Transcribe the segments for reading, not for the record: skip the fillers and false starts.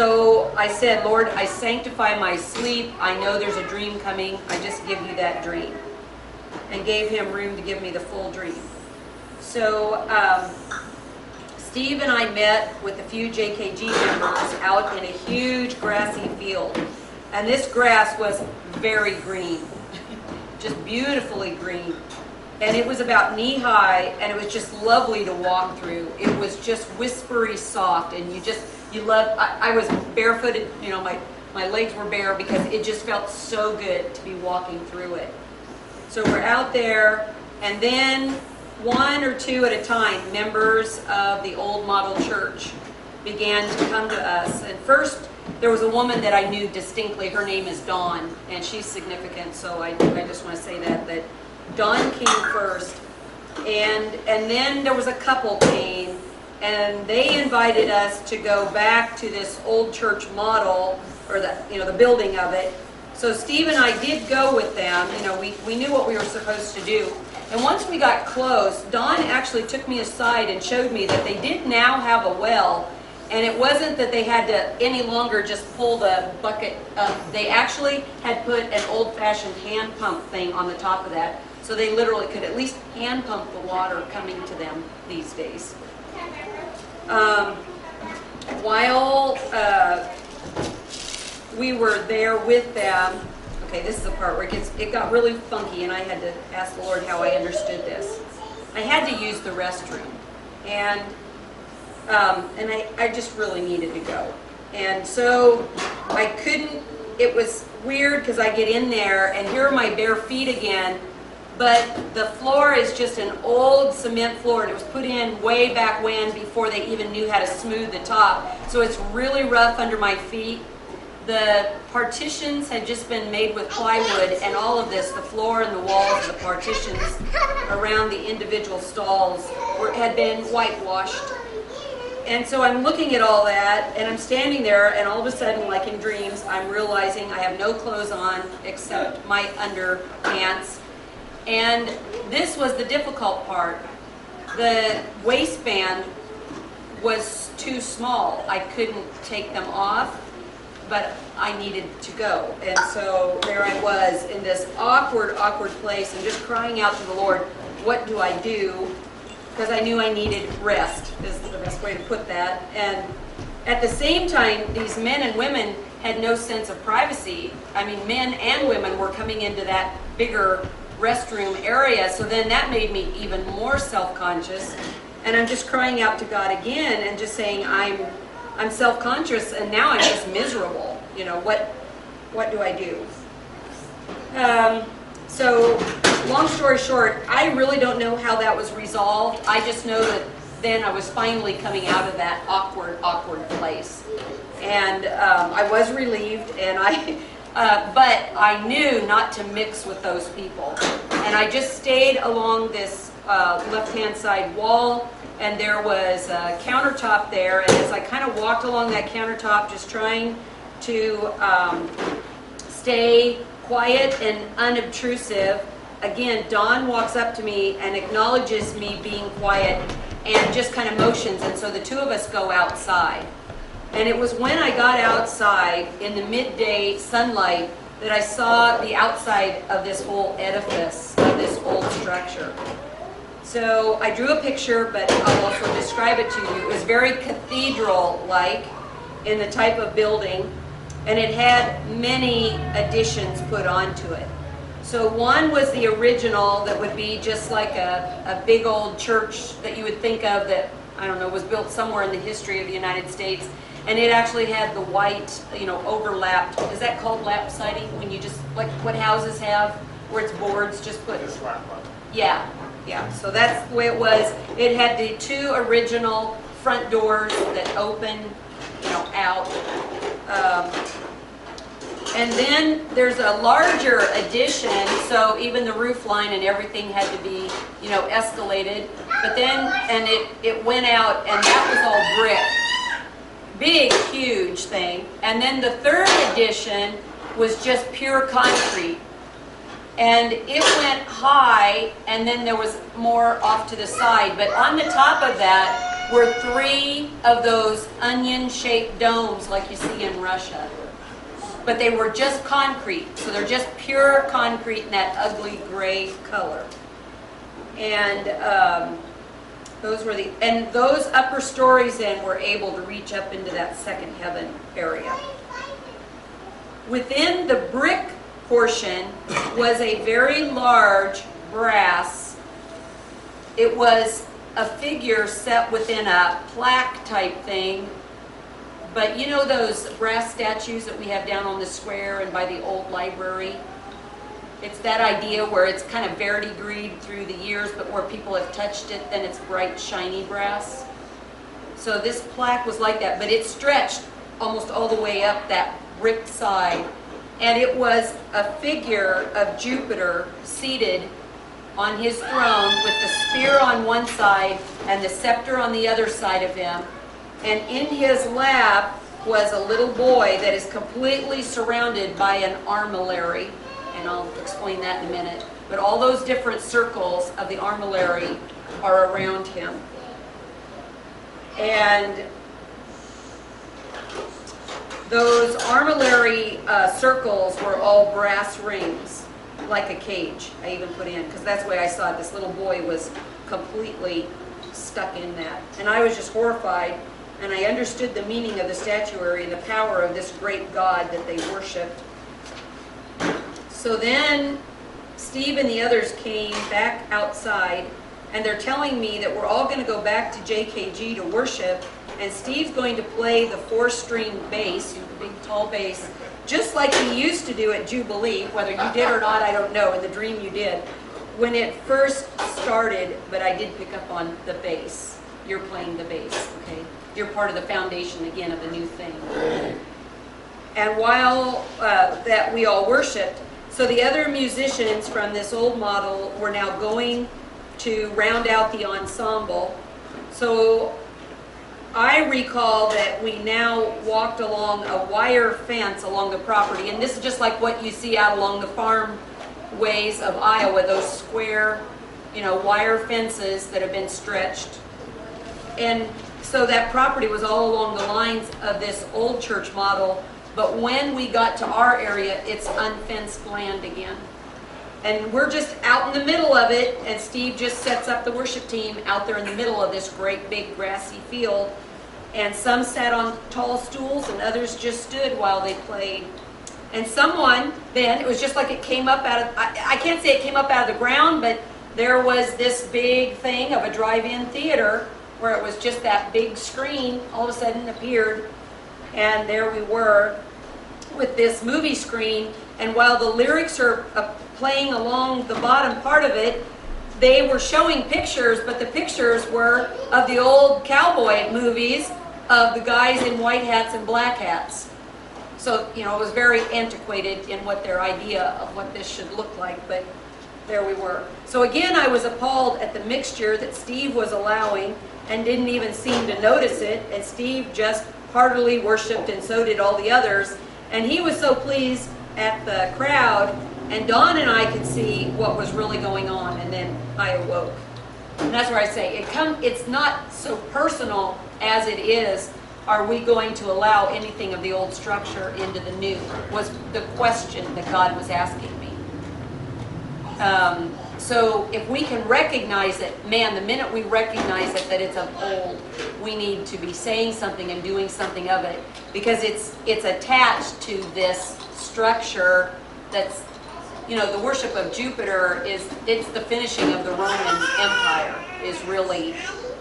So I said, Lord, I sanctify my sleep. I know there's a dream coming. I just give you that dream. And gave him room to give me the full dream. So Steve and I met with a few JKG members out in a huge grassy field. And this grass was very green, just beautifully green. And it was about knee high, and it was just lovely to walk through. It was just whispery soft, and you love, I was barefooted, my legs were bare because it just felt so good to be walking through it. So we're out there, and then one or two at a time, members of the old model church began to come to us. And first, there was a woman that I knew distinctly. Her name is Dawn, and she's significant, so I just want to say that Dawn came first. And then there was a couple came, and they invited us to go back to this old church model, or the building of it. So Steve and I did go with them. We knew what we were supposed to do. And once we got close, Dawn actually took me aside and showed me that they did now have a well. And it wasn't that they had to any longer just pull the bucket up. They actually had put an old-fashioned hand pump thing on the top of that. So they literally could at least hand pump the water coming to them these days. While we were there with them, okay, this is the part where it got really funky, and I had to ask the Lord how I understood this. I had to use the restroom, and I just really needed to go. And so I couldn't, it was weird because I get in there, and here are my bare feet again, but the floor is just an old cement floor, and it was put in way back when, before they even knew how to smooth the top. So it's really rough under my feet. The partitions had just been made with plywood, and all of this, the floor and the walls, the partitions around the individual stalls had been whitewashed. And so I'm looking at all that, and I'm standing there, and all of a sudden, like in dreams, I'm realizing I have no clothes on except my underpants. And this was the difficult part. The waistband was too small. I couldn't take them off, but I needed to go. And so there I was in this awkward place, and just crying out to the Lord, what do I do? Because I knew I needed rest, is the best way to put that. And at the same time, these men and women had no sense of privacy. I mean, men and women were coming into that bigger restroom area, so then that made me even more self-conscious. And I'm just crying out to God again and just saying, I'm self-conscious, and now I'm just miserable. What do I do? So, long story short, I really don't know how that was resolved. I just know that then I was finally coming out of that awkward place. And I was relieved, and but I knew not to mix with those people. And I just stayed along this left-hand side wall, and there was a countertop there, and as I kind of walked along that countertop, just trying to stay quiet and unobtrusive, again, Dawn walks up to me and acknowledges me being quiet and just kind of motions, and so the two of us go outside. And it was when I got outside in the midday sunlight that I saw the outside of this whole edifice, of this old structure. So I drew a picture, but I'll also describe it to you. It was very cathedral-like in the type of building, and it had many additions put onto it. So one was the original that would be just like a big old church that you would think of that, I don't know, was built somewhere in the history of the United States. And it actually had the white, overlapped, is that called lap siding? When you just, like what houses have, where it's boards just put. Yeah, so that's the way it was. It had the two original front doors that open, out. And then there's a larger addition, so even the roof line and everything had to be, escalated. But then, and it went out, and that was all brick. Big, huge thing. And then the third addition was just pure concrete. And it went high, and then there was more off to the side. But on the top of that, were 3 of those onion-shaped domes like you see in Russia. But they were just concrete, so they're just pure concrete in that ugly gray color. And those upper stories then were able to reach up into that second heaven area. Within the brick portion was a very large brass. It was a figure set within a plaque type thing. But you know those brass statues that we have down on the square and by the old library? It's that idea where it's kind of verdigreed through the years, but where people have touched it, then it's bright, shiny brass. So this plaque was like that, but it stretched almost all the way up that brick side. And it was a figure of Jupiter seated on his throne with the spear on one side and the scepter on the other side of him. And in his lap was a little boy that is completely surrounded by an armillary. And I'll explain that in a minute. But all those different circles of the armillary are around him. And those armillary circles were all brass rings, like a cage, I even put in, because that's the way I saw it. This little boy was completely stuck in that. And I was just horrified, and I understood the meaning of the statuary and the power of this great God that they worshiped. So then Steve and the others came back outside, and they're telling me that we're all going to go back to JKG to worship, and Steve's going to play the 4-string bass, the big tall bass, just like he used to do at Jubilee. Whether you did or not, I don't know. In the dream you did. When it first started, but I did pick up on the bass. You're playing the bass, okay? You're part of the foundation, again, of the new thing. And while that we all worshiped, so the other musicians from this old model were now going to round out the ensemble. So I recall that we now walked along a wire fence along the property, and this is just like what you see out along the farm ways of Iowa, those square, wire fences that have been stretched. And so that property was all along the lines of this old church model, but when we got to our area, it's unfenced land again. And we're just out in the middle of it, and Steve just sets up the worship team out there in the middle of this great big grassy field. And some sat on tall stools, and others just stood while they played. And someone, then, it was just like it came up out of, I can't say it came up out of the ground, but there was this big thing of a drive-in theater where it was just that big screen all of a sudden appeared. And there we were with this movie screen, and while the lyrics are playing along the bottom part of it, they were showing pictures, but the pictures were of the old cowboy movies of the guys in white hats and black hats. So, it was very antiquated in what their idea of what this should look like, but there we were. So again, I was appalled at the mixture that Steve was allowing and didn't even seem to notice it, and Steve just heartily worshiped, and so did all the others. And he was so pleased at the crowd, and Dawn and I could see what was really going on, and then I awoke. And that's where I say, it's not so personal as it is, are we going to allow anything of the old structure into the new, was the question that God was asking me. So if we can recognize it, man, the minute we recognize it, that it's of old, we need to be saying something and doing something of it, because it's attached to this structure that's, the worship of Jupiter it's the finishing of the Roman Empire is really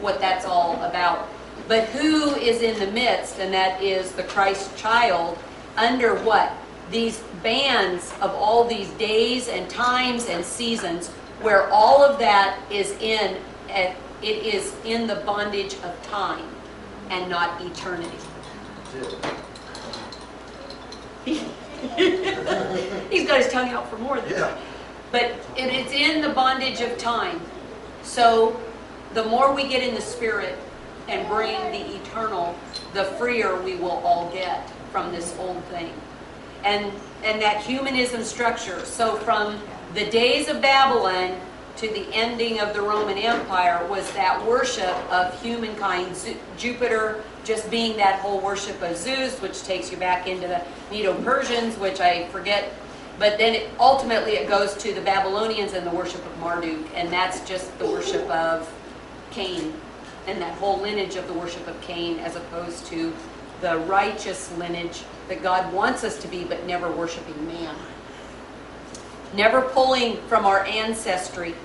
what that's all about. But who is in the midst, and that is the Christ child, under what? These bands of all these days and times and seasons, where all of that is it is in the bondage of time and not eternity. He's got his tongue out for more than that. But it's in the bondage of time. So the more we get in the Spirit and bring the eternal, the freer we will all get from this old thing. And that humanism structure. So from the days of Babylon to the ending of the Roman Empire was that worship of humankind, Jupiter just being that whole worship of Zeus, which takes you back into the Medo-Persians, which I forget, but then ultimately it goes to the Babylonians and the worship of Marduk, and that's just the worship of Cain, and that whole lineage of the worship of Cain, as opposed to the righteous lineage that God wants us to be, but never worshiping man. Never pulling from our ancestry.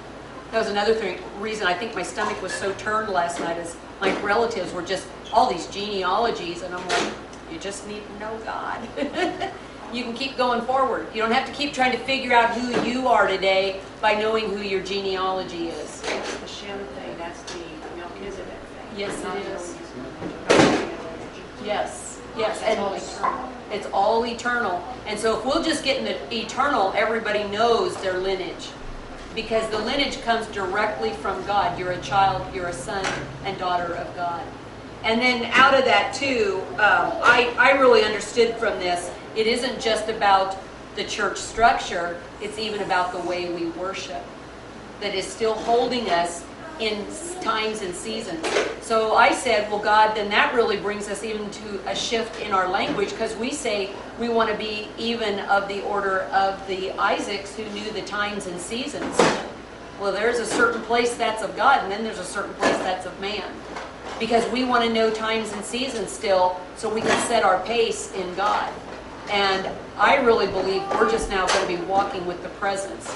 That was another reason I think my stomach was so turned last night, is my relatives were just all these genealogies, and I'm like, you just need to know God. You can keep going forward. You don't have to keep trying to figure out who you are today by knowing who your genealogy is. That's the Shem thing, that's the Melchizedek thing. Yes, Not it is. the Yes, yes. It's all eternal. It's all eternal. And so if we'll just get in the eternal, everybody knows their lineage. Because the lineage comes directly from God. You're a child, you're a son and daughter of God. And then out of that too, I really understood from this, it isn't just about the church structure, it's even about the way we worship that is still holding us in times and seasons. So I said, well, God, then that really brings us even to a shift in our language, because we say we want to be even of the order of the Isaacs who knew the times and seasons. Well, there's a certain place that's of God, and then there's a certain place that's of man. Because we want to know times and seasons still, so we can set our pace in God. And I really believe we're just now going to be walking with the presence.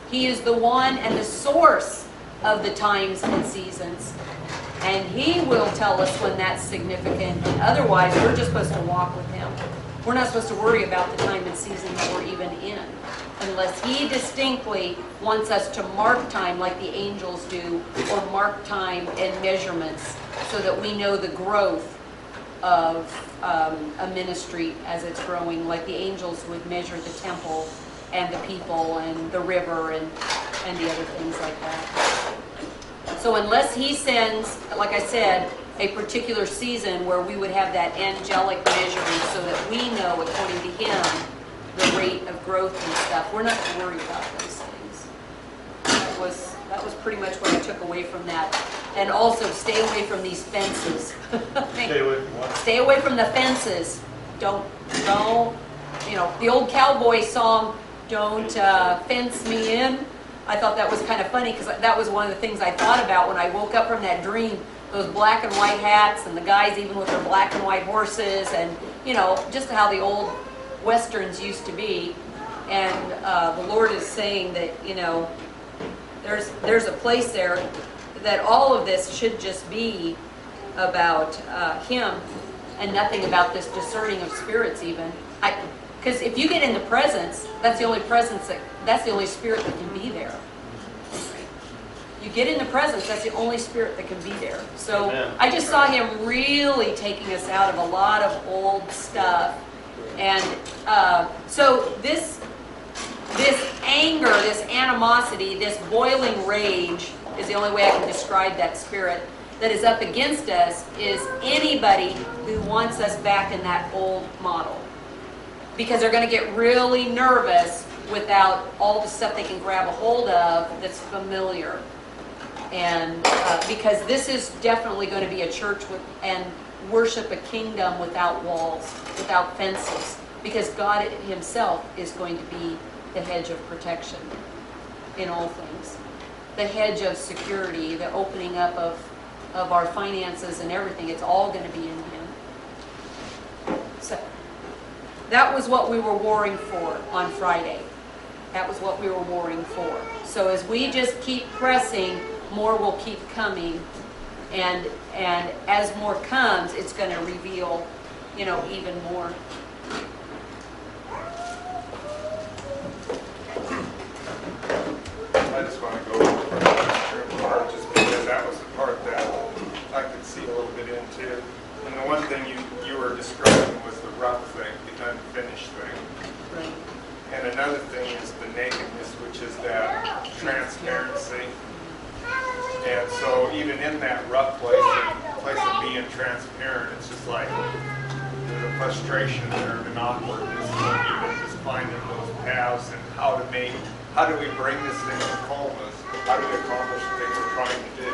He is the one and the source of the times and seasons. And He will tell us when that's significant. And otherwise, we're just supposed to walk with Him. We're not supposed to worry about the time and season that we're even in, unless He distinctly wants us to mark time like the angels do, or mark time and measurements, so that we know the growth of a ministry as it's growing, like the angels would measure the temple and the people and the river and the other things like that. So unless He sends, like I said, a particular season where we would have that angelic measuring so that we know, according to Him, the rate of growth and stuff, we're not to worry about those things. That was pretty much what I took away from that. And also, stay away from these fences. Stay away from what? Stay away from the fences. Don't, you know, the old cowboy song, don't fence me in. I thought that was kind of funny, because that was one of the things I thought about when I woke up from that dream. Those black and white hats, and the guys even with their black and white horses, and, you know, just how the old westerns used to be. And the Lord is saying that, you know, there's a place there that all of this should just be about Him, and nothing about this discerning of spirits even. Because if you get in the presence, that's the only spirit that can be there. You get in the presence, that's the only spirit that can be there. So Amen. I just saw Him really taking us out of a lot of old stuff. And so this anger, this animosity, this boiling rage is the only way I can describe that spirit that is up against us, is anybody who wants us back in that old model. Because they're going to get really nervous without all the stuff they can grab a hold of that's familiar. And because this is definitely going to be a church and worship a kingdom without walls, without fences. Because God Himself is going to be the hedge of protection in all things. The hedge of security, the opening up of our finances and everything. It's all going to be in Him. So that was what we were warring for on Friday. That was what we were warring for. So as we just keep pressing, more will keep coming. And as more comes, it's going to reveal, you know, even more. I just want to go over the part, just because that was the part that I could see a little bit into. And the one thing you were describing was the rough thing, the unfinished thing. Right. And another thing is the nakedness, which is that transparency. And so even in that rough place of being transparent, it's just like there's a frustration there and an awkwardness, even just finding those paths and how to make how do we bring this thing to fullness? How do we accomplish the things we're trying to do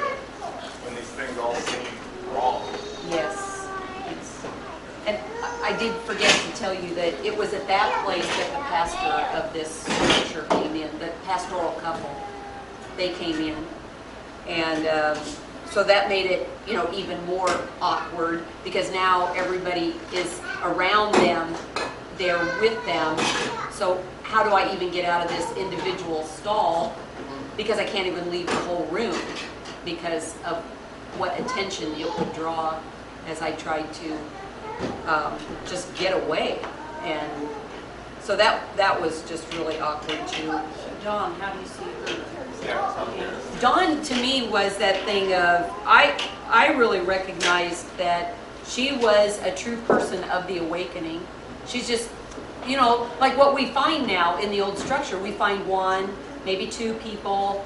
when these things all seem wrong? Yes. And I did forget to tell you that it was at that place that the pastor of this structure came in, the pastoral couple. They came in. And so that made it, even more awkward because now everybody is around them. They're with them. So how do I even get out of this individual stall? Because I can't even leave the whole room because of what attention it would draw as I tried to just get away. And so that was just really awkward too. So Dawn, how do you see her? Dawn to me was that thing of, I really recognized that she was a true person of the awakening. She's just, like what we find now in the old structure, we find one, maybe two people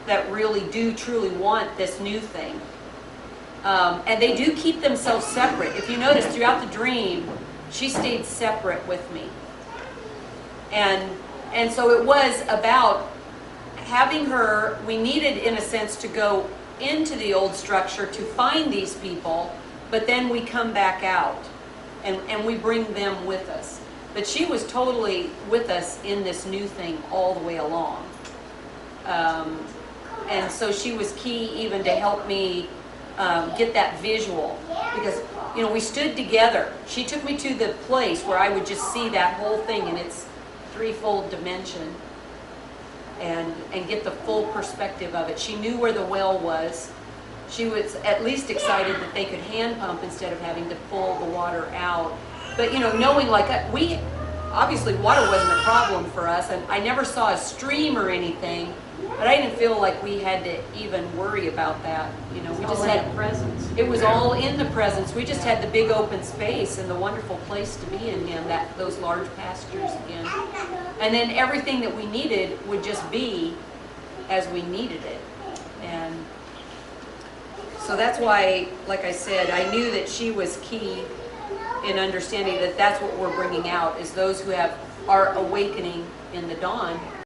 that really do truly want this new thing. And they do keep themselves separate. If you notice throughout the dream, she stayed separate with me. And so it was about having her, we needed in a sense to go into the old structure to find these people, but then we come back out and we bring them with us. But she was totally with us in this new thing all the way along. And so she was key even to help me get that visual because, we stood together. She took me to the place where I would just see that whole thing in its threefold dimension. And get the full perspective of it. She knew where the well was. She was at least excited that they could hand pump instead of having to pull the water out. But knowing we obviously water wasn't a problem for us, and I never saw a stream or anything. But I didn't feel like we had to even worry about that. We just had presence. It was all in the presence. We just had the big open space and the wonderful place to be in Him. Those large pastures again. And then everything that we needed would just be as we needed it. And so that's why, like I said, I knew that she was key in understanding that that's what we're bringing out, is those who are awakening in the dawn